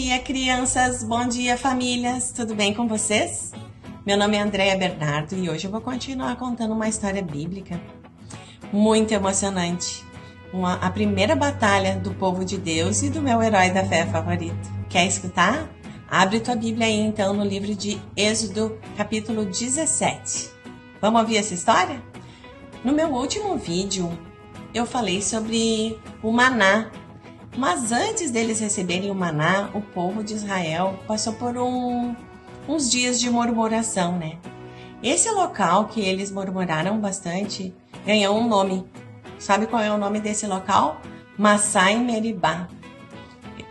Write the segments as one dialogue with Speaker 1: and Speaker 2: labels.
Speaker 1: dia, crianças! Bom dia, famílias! Tudo bem com vocês? Meu nome é Andréia Bernardo e hoje eu vou continuar contando uma história bíblica muito emocionante. A primeira batalha do povo de Deus e do meu herói da fé favorito. Quer escutar? Abre tua Bíblia aí então no livro de Êxodo, capítulo 17. Vamos ouvir essa história? No meu último vídeo eu falei sobre o maná. Mas antes deles receberem o maná, o povo de Israel passou por uns dias de murmuração, né? Esse local que eles murmuraram bastante ganhou um nome. Sabe qual é o nome desse local? Massá e Meribá.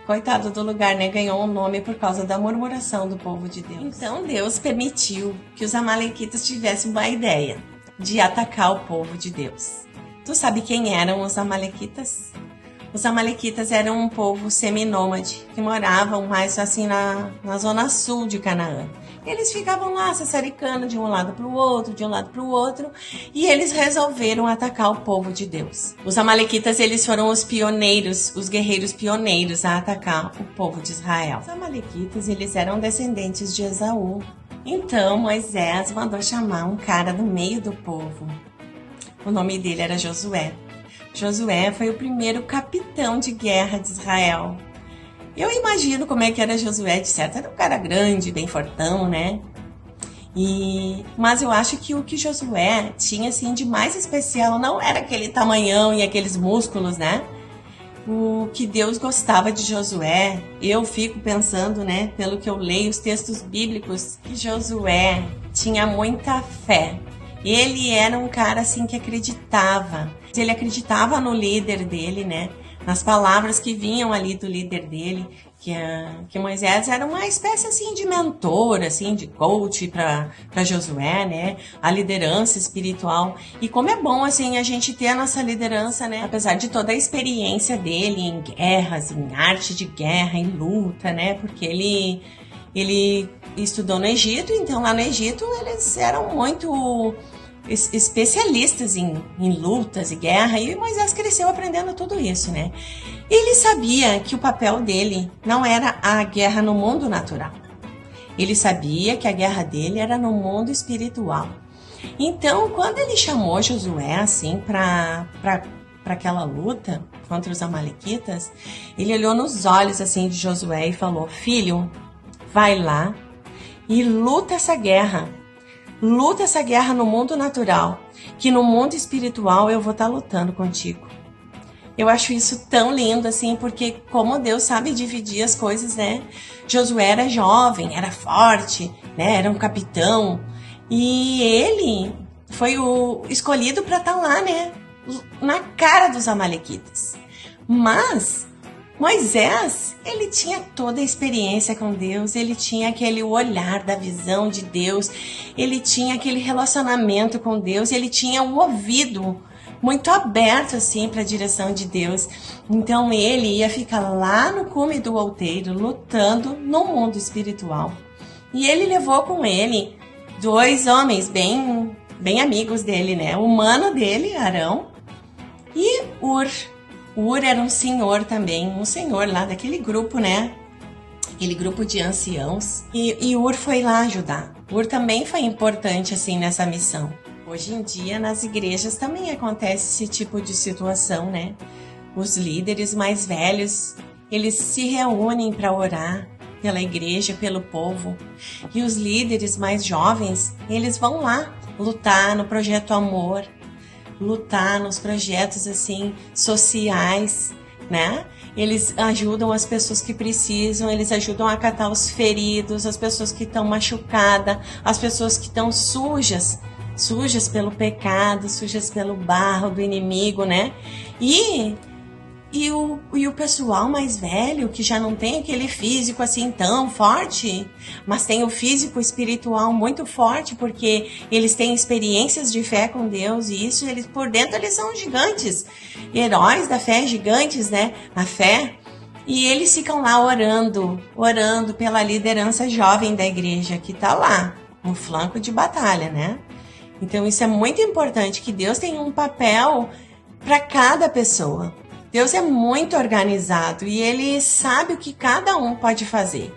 Speaker 1: Coitado do lugar, né? Ganhou um nome por causa da murmuração do povo de Deus. Então Deus permitiu que os amalequitas tivessem uma ideia de atacar o povo de Deus. Tu sabe quem eram os amalequitas? Os amalequitas eram um povo seminômade, que moravam mais assim na zona sul de Canaã. Eles ficavam lá sassaricando de um lado para o outro, de um lado para o outro, e eles resolveram atacar o povo de Deus. Os amalequitas, eles foram os pioneiros, os guerreiros pioneiros a atacar o povo de Israel. Os amalequitas, eles eram descendentes de Esaú. Então Moisés mandou chamar um cara do meio do povo. O nome dele era Josué. Josué foi o primeiro capitão de guerra de Israel. Eu imagino como é que era Josué, de certo, era um cara grande, bem fortão, né? Mas eu acho que o que Josué tinha assim de mais especial não era aquele tamanhão e aqueles músculos, né? O que Deus gostava de Josué, eu fico pensando, né, pelo que eu leio os textos bíblicos, que Josué tinha muita fé. Ele era um cara assim que acreditava. Ele acreditava no líder dele, né? Nas palavras que vinham ali do líder dele, que Moisés era uma espécie assim de mentor, assim, de coach para Josué, né? A liderança espiritual. E como é bom assim a gente ter a nossa liderança, né? Apesar de toda a experiência dele em guerras, em arte de guerra, em luta, né? Porque ele estudou no Egito, então lá no Egito eles eram muito especialistas em lutas e guerra, e Moisés cresceu aprendendo tudo isso, né? Ele sabia que o papel dele não era a guerra no mundo natural. Ele sabia que a guerra dele era no mundo espiritual. Então, quando ele chamou Josué assim para aquela luta contra os amalequitas, ele olhou nos olhos assim de Josué e falou: "Filho, vai lá e luta essa guerra. Luta essa guerra no mundo natural, que no mundo espiritual eu vou estar lutando contigo." Eu acho isso tão lindo, assim, porque como Deus sabe dividir as coisas, né? Josué era jovem, era forte, né? Era um capitão. E ele foi o escolhido para estar lá, né? Na cara dos amalequitas. Mas Moisés, ele tinha toda a experiência com Deus, ele tinha aquele olhar da visão de Deus, ele tinha aquele relacionamento com Deus, ele tinha um ouvido muito aberto assim para a direção de Deus. Então ele ia ficar lá no cume do outeiro, lutando no mundo espiritual. E ele levou com ele 2 homens bem amigos dele, né? O mano dele, Arão, e Ur. Ur era um senhor também, um senhor lá daquele grupo, né? Aquele grupo de anciãos. E Ur foi lá ajudar. Ur também foi importante, assim, nessa missão. Hoje em dia, nas igrejas também acontece esse tipo de situação, né? Os líderes mais velhos, eles se reúnem para orar pela igreja, pelo povo. E os líderes mais jovens, eles vão lá lutar no Projeto Amor, lutar nos projetos assim sociais, né? Eles ajudam as pessoas que precisam, eles ajudam a catar os feridos, as pessoas que estão machucadas, as pessoas que estão sujas pelo pecado, sujas pelo barro do inimigo, né? E o pessoal mais velho, que já não tem aquele físico assim tão forte, mas tem o físico espiritual muito forte, porque eles têm experiências de fé com Deus, e isso, eles por dentro eles são gigantes, heróis da fé, gigantes, né, na fé. E eles ficam lá orando pela liderança jovem da igreja, que tá lá, no flanco de batalha, né? Então isso é muito importante, que Deus tem um papel para cada pessoa. Deus é muito organizado e Ele sabe o que cada um pode fazer.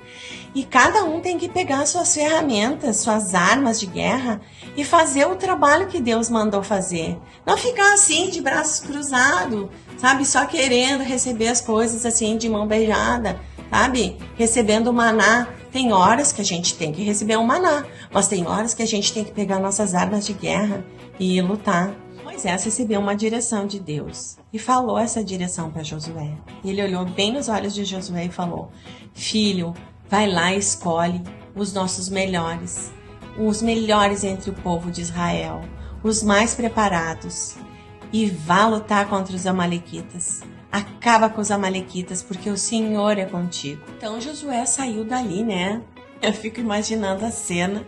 Speaker 1: E cada um tem que pegar suas ferramentas, suas armas de guerra e fazer o trabalho que Deus mandou fazer. Não ficar assim de braços cruzados, sabe? Só querendo receber as coisas assim de mão beijada, sabe? Recebendo o maná. Tem horas que a gente tem que receber o maná, mas tem horas que a gente tem que pegar nossas armas de guerra e ir lutar. Moisés recebeu uma direção de Deus e falou essa direção para Josué. Ele olhou bem nos olhos de Josué e falou: filho, vai lá e escolhe os nossos melhores, os melhores entre o povo de Israel, os mais preparados, e vá lutar contra os amalequitas. Acaba com os amalequitas, porque o Senhor é contigo. Então Josué saiu dali, né? Eu fico imaginando a cena.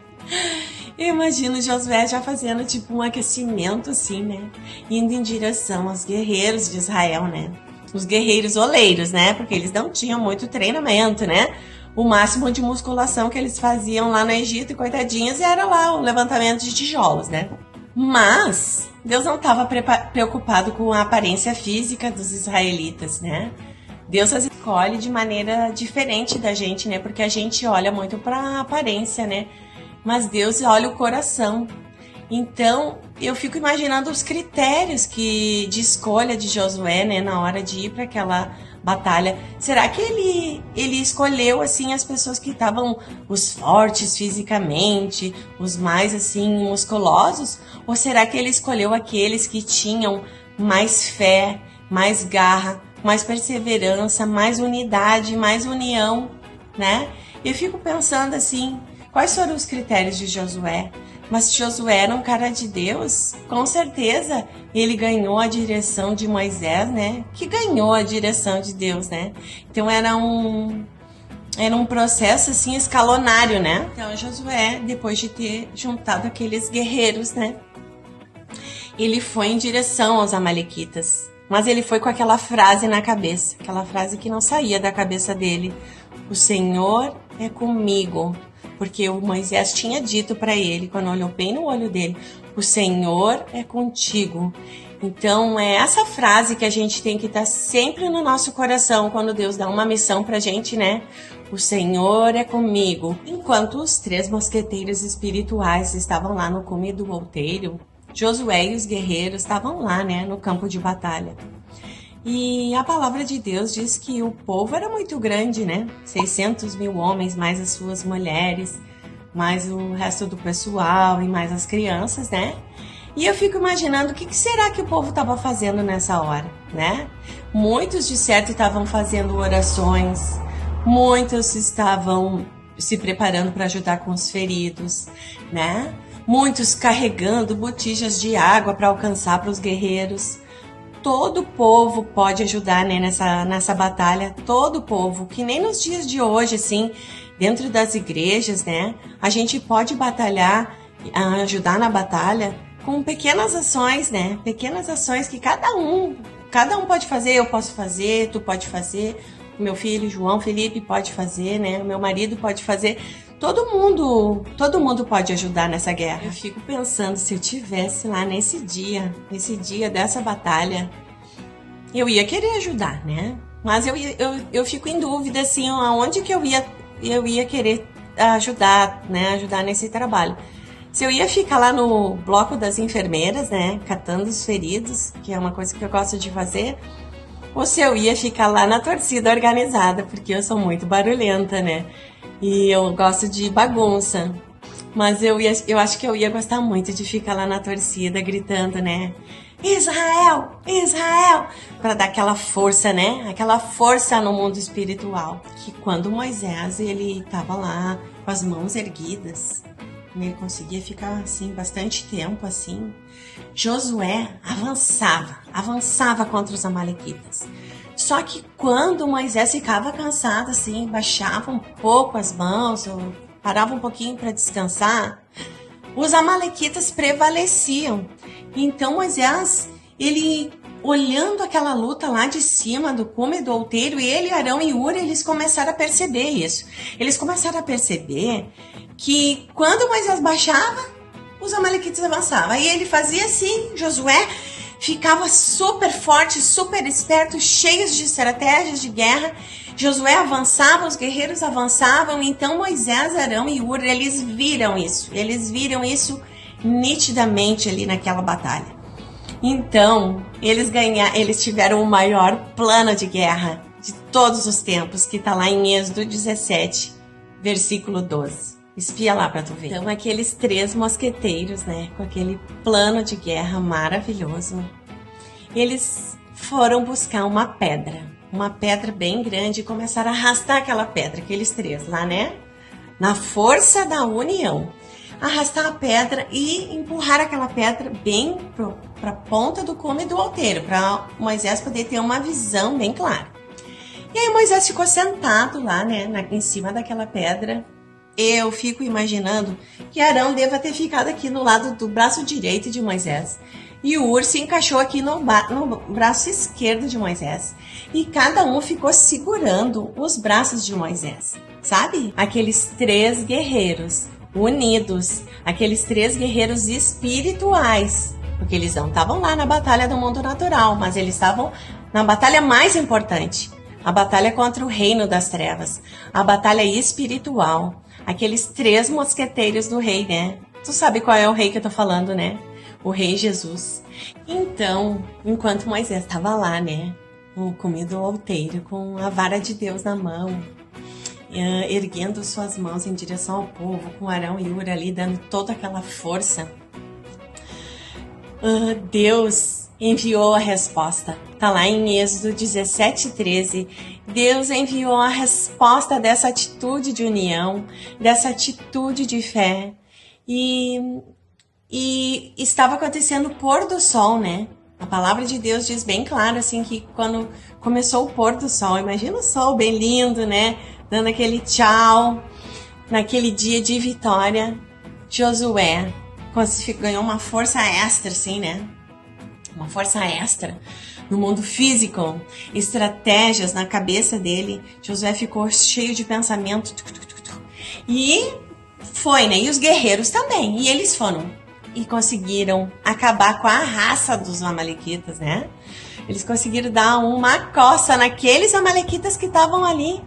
Speaker 1: Eu imagino Josué já fazendo tipo um aquecimento assim, né? Indo em direção aos guerreiros de Israel, né? Os guerreiros oleiros, né? Porque eles não tinham muito treinamento, né? O máximo de musculação que eles faziam lá no Egito, coitadinhos, era lá o levantamento de tijolos, né? Mas Deus não estava preocupado com a aparência física dos israelitas, né? Deus as escolhe de maneira diferente da gente, né? Porque a gente olha muito para a aparência, né? Mas Deus olha o coração. Então, eu fico imaginando os critérios de escolha de Josué, né? Na hora de ir para aquela batalha. Será que ele escolheu, assim, as pessoas que estavam os fortes fisicamente, os mais, assim, musculosos? Ou será que ele escolheu aqueles que tinham mais fé, mais garra, mais perseverança, mais unidade, mais união, né? Eu fico pensando, assim, quais foram os critérios de Josué? Mas se Josué era um cara de Deus, com certeza ele ganhou a direção de Moisés, né? Que ganhou a direção de Deus, né? Então era um processo assim escalonário, né? Então Josué, depois de ter juntado aqueles guerreiros, né? Ele foi em direção aos amalequitas. Mas ele foi com aquela frase na cabeça, aquela frase que não saía da cabeça dele: o Senhor é comigo. Porque o Moisés tinha dito para ele, quando olhou bem no olho dele: o Senhor é contigo. Então é essa frase que a gente tem que estar sempre no nosso coração quando Deus dá uma missão pra gente, né? O Senhor é comigo. Enquanto os 3 mosqueteiros espirituais estavam lá no cume do outeiro, Josué e os guerreiros estavam lá, né, no campo de batalha. E a palavra de Deus diz que o povo era muito grande, né? 600 mil homens, mais as suas mulheres, mais o resto do pessoal e mais as crianças, né? E eu fico imaginando o que será que o povo estava fazendo nessa hora, né? Muitos de certo estavam fazendo orações, muitos estavam se preparando para ajudar com os feridos, né? Muitos carregando botijas de água para alcançar para os guerreiros. Todo o povo pode ajudar, né, nessa batalha, todo o povo, que nem nos dias de hoje, assim, dentro das igrejas, né, a gente pode batalhar, ajudar na batalha com pequenas ações, né, pequenas ações que cada um pode fazer. Eu posso fazer, tu pode fazer, meu filho João Felipe pode fazer, né, meu marido pode fazer. Todo mundo pode ajudar nessa guerra. Eu fico pensando, se eu tivesse lá nesse dia dessa batalha, eu ia querer ajudar, né? Mas eu fico em dúvida, assim, aonde que eu ia querer ajudar, né? Ajudar nesse trabalho. Se eu ia ficar lá no bloco das enfermeiras, né? Catando os feridos, que é uma coisa que eu gosto de fazer, ou se eu ia ficar lá na torcida organizada, porque eu sou muito barulhenta, né? E eu gosto de bagunça. Mas eu acho que eu ia gostar muito de ficar lá na torcida gritando, né? Israel! Israel! Para dar aquela força, né? Aquela força no mundo espiritual. Que quando Moisés, ele estava lá com as mãos erguidas, ele conseguia ficar assim bastante tempo assim. Josué avançava contra os amalequitas. Só que quando Moisés ficava cansado, assim, baixava um pouco as mãos, ou parava um pouquinho para descansar, os amalequitas prevaleciam. Então Moisés, ele olhando aquela luta lá de cima do cume do outeiro, ele, Arão e Hur, eles começaram a perceber isso. Eles começaram a perceber que quando Moisés baixava, os amalequitas avançavam. Aí ele fazia assim, Josué ficava super forte, super esperto, cheios de estratégias de guerra. Josué avançava, os guerreiros avançavam, então Moisés, Arão e Hur, eles viram isso nitidamente ali naquela batalha. Então, eles tiveram o maior plano de guerra de todos os tempos, que está lá em Êxodo 17, versículo 12. Espia lá para tu ver. Então, aqueles 3 mosqueteiros, né, com aquele plano de guerra maravilhoso, eles foram buscar uma pedra bem grande, e começaram a arrastar aquela pedra, aqueles 3 lá, né, na força da união. Arrastar a pedra e empurrar aquela pedra bem para a ponta do cume do alteiro, para Moisés poder ter uma visão bem clara. E aí Moisés ficou sentado lá, né, em cima daquela pedra. Eu fico imaginando que Arão deva ter ficado aqui no lado do braço direito de Moisés. E o Hur se encaixou aqui no braço esquerdo de Moisés. E cada um ficou segurando os braços de Moisés. Sabe? Aqueles 3 guerreiros unidos, aqueles 3 guerreiros espirituais, porque eles não estavam lá na batalha do mundo natural, mas eles estavam na batalha mais importante, a batalha contra o reino das trevas, a batalha espiritual, aqueles 3 mosqueteiros do rei, né? Tu sabe qual é o rei que eu tô falando, né? O rei Jesus. Então, enquanto Moisés estava lá, né, no cume do alteiro, com a vara de Deus na mão, erguendo suas mãos em direção ao povo, com Arão e Hur ali dando toda aquela força, Deus enviou a resposta. Tá lá em Êxodo 17:13. Deus enviou a resposta dessa atitude de união, dessa atitude de fé. E estava acontecendo o pôr do sol, né? A palavra de Deus diz bem claro, assim, que quando começou o pôr do sol, imagina o sol bem lindo, né? Dando aquele tchau, naquele dia de vitória, Josué ganhou uma força extra, assim, né? Uma força extra no mundo físico, estratégias na cabeça dele. Josué ficou cheio de pensamento. E foi, né? E os guerreiros também. E eles foram e conseguiram acabar com a raça dos amalequitas, né? Eles conseguiram dar uma coça naqueles amalequitas que estavam ali.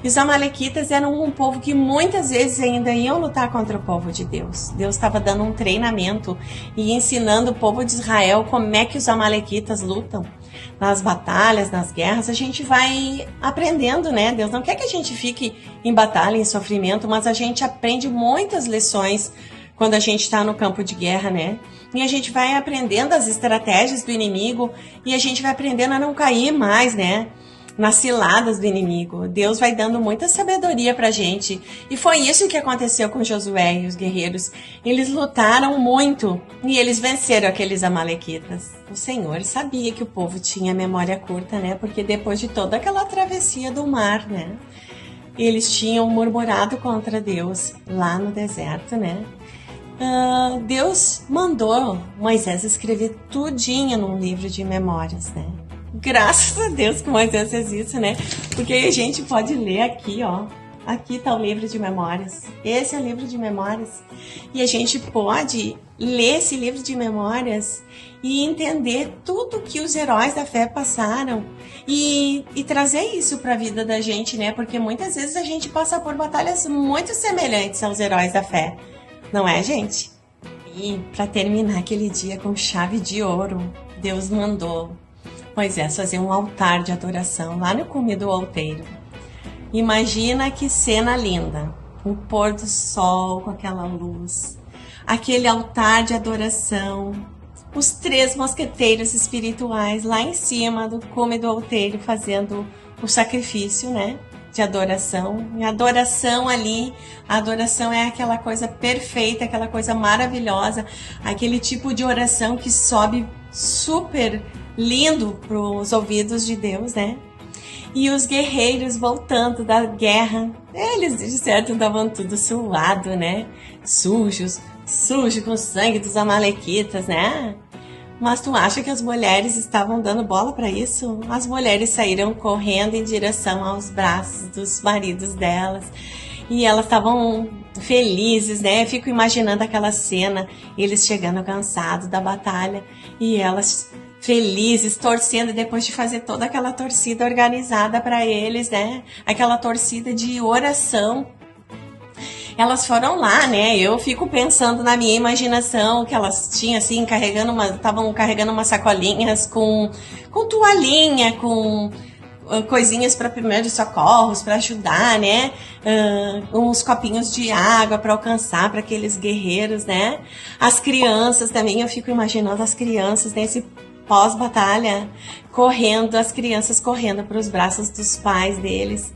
Speaker 1: E os amalequitas eram um povo que muitas vezes ainda iam lutar contra o povo de Deus. Deus estava dando um treinamento e ensinando o povo de Israel como é que os amalequitas lutam. Nas batalhas, nas guerras, a gente vai aprendendo, né? Deus não quer que a gente fique em batalha, em sofrimento, mas a gente aprende muitas lições quando a gente está no campo de guerra, né? E a gente vai aprendendo as estratégias do inimigo e a gente vai aprendendo a não cair mais, né? Nas ciladas do inimigo. Deus vai dando muita sabedoria pra gente. E foi isso que aconteceu com Josué e os guerreiros. Eles lutaram muito e eles venceram aqueles amalequitas. O Senhor sabia que o povo tinha memória curta, né? Porque depois de toda aquela travessia do mar, né? Eles tinham murmurado contra Deus lá no deserto, né? Deus mandou Moisés escrever tudinho num livro de memórias, né? Graças a Deus que Moisés fez isso, né? Porque a gente pode ler aqui, ó. Aqui tá o livro de memórias. Esse é o livro de memórias. E a gente pode ler esse livro de memórias e entender tudo que os heróis da fé passaram e trazer isso para a vida da gente, né? Porque muitas vezes a gente passa por batalhas muito semelhantes aos heróis da fé. Não é, gente? E para terminar aquele dia com chave de ouro, Deus mandou Moisés fazer um altar de adoração lá no cume do alteiro. Imagina que cena linda, o pôr do sol com aquela luz, aquele altar de adoração, os 3 mosqueteiros espirituais lá em cima do cume do alteiro fazendo o sacrifício, né, de adoração. E a adoração ali, a adoração é aquela coisa perfeita, aquela coisa maravilhosa, aquele tipo de oração que sobe super lindo para os ouvidos de Deus, né? E os guerreiros voltando da guerra, eles de certo estavam tudo suado, né? Sujo com o sangue dos amalequitas, né? Mas tu acha que as mulheres estavam dando bola para isso? As mulheres saíram correndo em direção aos braços dos maridos delas e elas estavam felizes, né? Eu fico imaginando aquela cena, eles chegando cansados da batalha e elas felizes, torcendo depois de fazer toda aquela torcida organizada para eles, né? Aquela torcida de oração. Elas foram lá, né? Eu fico pensando na minha imaginação que elas tinham assim, estavam carregando umas sacolinhas com toalhinha, com coisinhas para primeiros socorros, para ajudar, né? Uns copinhos de água para alcançar para aqueles guerreiros, né? As crianças também, eu fico imaginando as crianças nesse pós-batalha, correndo, as crianças correndo para os braços dos pais deles.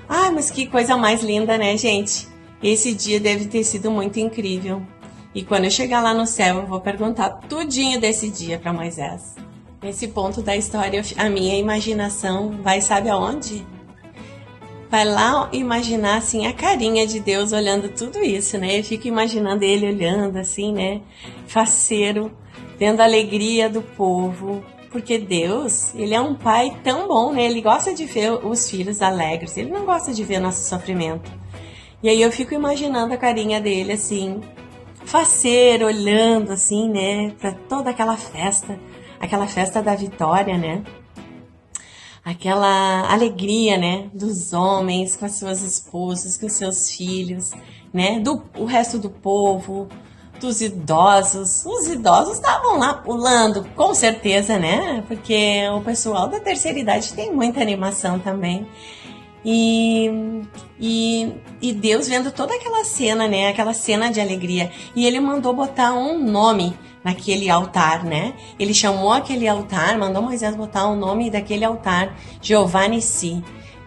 Speaker 1: Ai, mas que coisa mais linda, né, gente? Esse dia deve ter sido muito incrível. E quando eu chegar lá no céu, eu vou perguntar tudinho desse dia para Moisés. Nesse ponto da história, a minha imaginação vai, sabe aonde? Vai lá imaginar, assim, a carinha de Deus olhando tudo isso, né? Eu fico imaginando ele olhando, assim, né? Faceiro, vendo a alegria do povo. Porque Deus, ele é um pai tão bom, né? Ele gosta de ver os filhos alegres. Ele não gosta de ver nosso sofrimento. E aí eu fico imaginando a carinha dele, assim, faceiro, olhando, assim, né? Pra toda aquela festa da vitória, né? Aquela alegria, né? Dos homens com as suas esposas, com os seus filhos, né? O resto do povo, dos idosos. Os idosos estavam lá pulando, com certeza, né? Porque o pessoal da terceira idade tem muita animação também. E Deus vendo toda aquela cena, né? Aquela cena de alegria. E ele mandou botar um nome naquele altar, né? Ele chamou aquele altar, mandou Moisés botar o nome daquele altar, Jeová Nissi.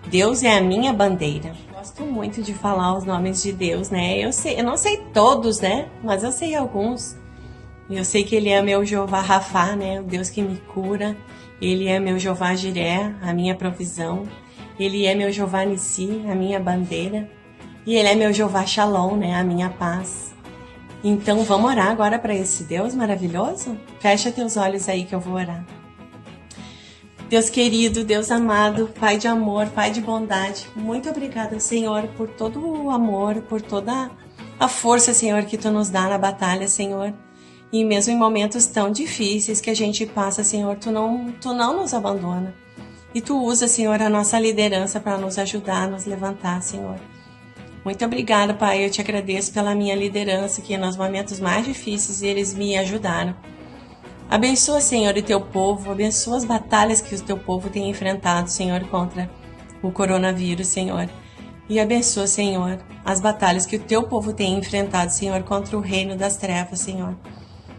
Speaker 1: Deus é a minha bandeira. Gosto muito de falar os nomes de Deus, né? Eu não sei todos, né? Mas eu sei alguns. Eu sei que ele é meu Jeová Rafá, né? O Deus que me cura. Ele é meu Jeová Jiré, a minha provisão. Ele é meu Jeová Nissi, a minha bandeira. E ele é meu Jeová Shalom, né? A minha paz. Então vamos orar agora para esse Deus maravilhoso? Fecha teus olhos aí que eu vou orar. Deus querido, Deus amado, Pai de amor, Pai de bondade, muito obrigada, Senhor, por todo o amor, por toda a força, Senhor, que Tu nos dá na batalha, Senhor. E mesmo em momentos tão difíceis que a gente passa, Senhor, Tu não nos abandona. E Tu usa, Senhor, a nossa liderança para nos ajudar a nos levantar, Senhor. Muito obrigada, Pai. Eu Te agradeço pela minha liderança, que nos momentos mais difíceis eles me ajudaram. Abençoa, Senhor, o Teu povo. Abençoa as batalhas que o Teu povo tem enfrentado, Senhor, contra o coronavírus, Senhor. E abençoa, Senhor, as batalhas que o Teu povo tem enfrentado, Senhor, contra o reino das trevas, Senhor.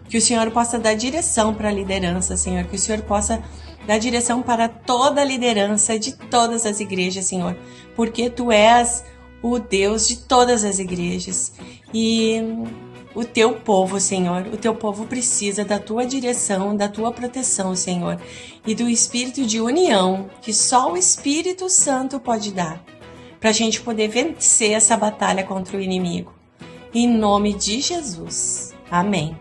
Speaker 1: Que o Senhor possa dar direção para a liderança, Senhor. Que o Senhor possa dar direção para toda a liderança de todas as igrejas, Senhor. Porque Tu és o Deus de todas as igrejas. E o Teu povo, Senhor, o Teu povo precisa da Tua direção, da Tua proteção, Senhor. E do espírito de união que só o Espírito Santo pode dar. Para a gente poder vencer essa batalha contra o inimigo. Em nome de Jesus. Amém.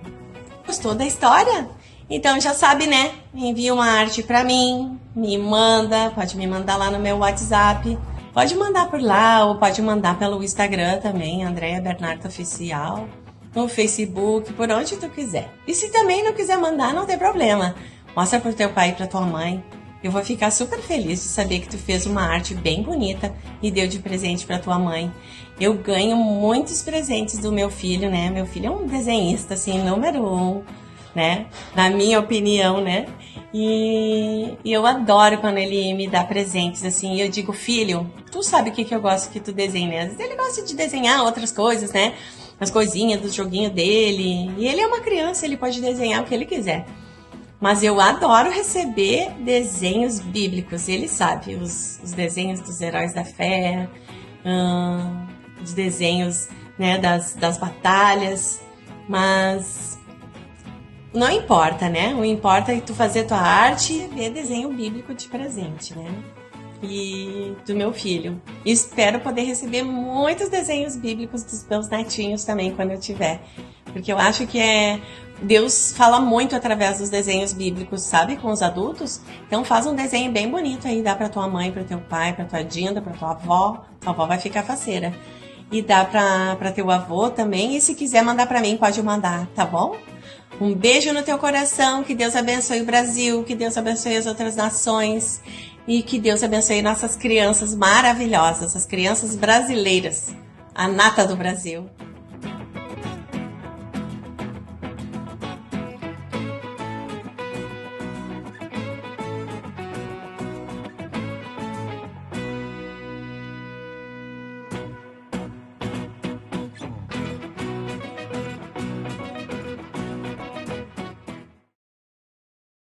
Speaker 1: Gostou da história? Então já sabe, né? Envia uma arte para mim, me manda, pode me mandar lá no meu WhatsApp. Pode mandar por lá ou pode mandar pelo Instagram também, Andréia Bernardo Oficial, no Facebook, por onde tu quiser. E se também não quiser mandar, não tem problema. Mostra pro teu pai e pra tua mãe. Eu vou ficar super feliz de saber que tu fez uma arte bem bonita e deu de presente pra tua mãe. Eu ganho muitos presentes do meu filho, né? Meu filho é um desenhista, assim, número 1, né? Na minha opinião, né? E eu adoro quando ele me dá presentes, assim. E eu digo, filho, tu sabe o que eu gosto que tu desenhe, né? Às vezes ele gosta de desenhar outras coisas, né? As coisinhas do joguinho dele. E ele é uma criança, ele pode desenhar o que ele quiser. Mas eu adoro receber desenhos bíblicos. Ele sabe, os desenhos dos heróis da fé, os desenhos, né, das batalhas. Mas não importa, né? O importa é tu fazer tua arte e ver desenho bíblico de presente, né? E do meu filho. E espero poder receber muitos desenhos bíblicos dos meus netinhos também quando eu tiver. Porque eu acho que Deus fala muito através dos desenhos bíblicos, sabe? Com os adultos. Então faz um desenho bem bonito aí, dá pra tua mãe, pro teu pai, pra tua Dinda, pra tua avó. Tua avó vai ficar faceira. e dá para teu avô também. E se quiser mandar para mim, pode mandar, tá bom? Um beijo no teu coração, que Deus abençoe o Brasil, que Deus abençoe as outras nações e que Deus abençoe nossas crianças maravilhosas, as crianças brasileiras, a nata do Brasil.